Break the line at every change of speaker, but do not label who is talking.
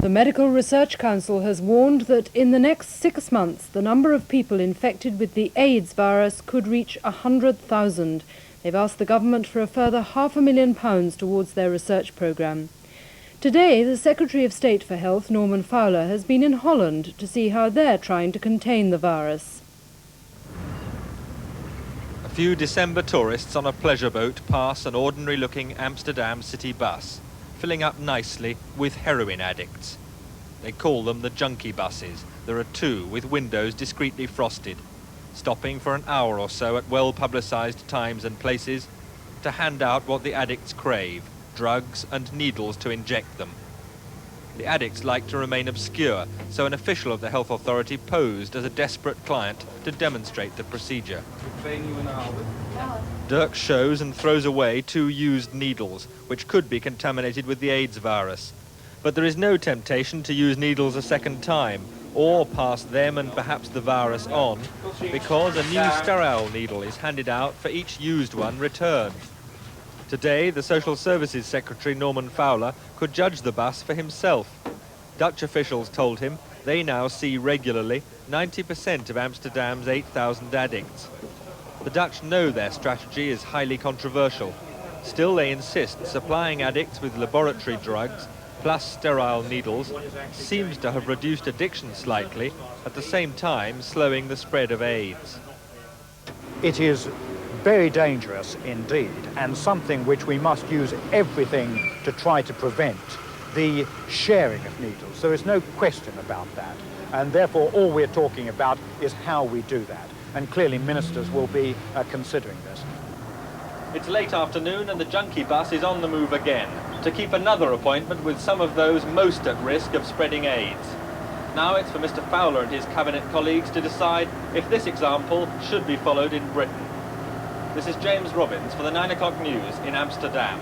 The Medical Research Council has warned that in the next 6 months, the number of people infected with the AIDS virus could reach 100,000. They've asked the government for a further £500,000 towards their research programme. Today, the Secretary of State for Health, Norman Fowler, has been in Holland to see how they're trying to contain the virus.
A few December tourists on a pleasure boat pass an ordinary-looking Amsterdam city bus, filling up nicely with heroin addicts. They call them the junkie buses. There are two with windows discreetly frosted, stopping for an hour or so at well-publicised times and places to hand out what the addicts crave, drugs and needles to inject them. The addicts like to remain obscure, so an official of the health authority posed as a desperate client to demonstrate the procedure. Dirk shows and throws away 2 used needles, which could be contaminated with the AIDS virus. But there is no temptation to use needles a second time, or pass them and perhaps the virus on, because a new sterile needle is handed out for each used one returned. Today, the Social Services Secretary Norman Fowler could judge the bus for himself. Dutch officials told him they now see regularly 90% of Amsterdam's 8,000 addicts. The Dutch know their strategy is highly controversial. Still, they insist supplying addicts with laboratory drugs plus sterile needles seems to have reduced addiction slightly, at the same time slowing the spread of AIDS.
It is very dangerous indeed, and something which we must use everything to try to prevent, the sharing of needles. There is no question about that, and therefore all we're talking about is how we do that, and clearly ministers will be considering this.
It's late afternoon and the junkie bus is on the move again to keep another appointment with some of those most at risk of spreading AIDS. Now it's for Mr. Fowler and his cabinet colleagues to decide if this example should be followed in Britain. This is James Robbins for the 9 o'clock news in Amsterdam.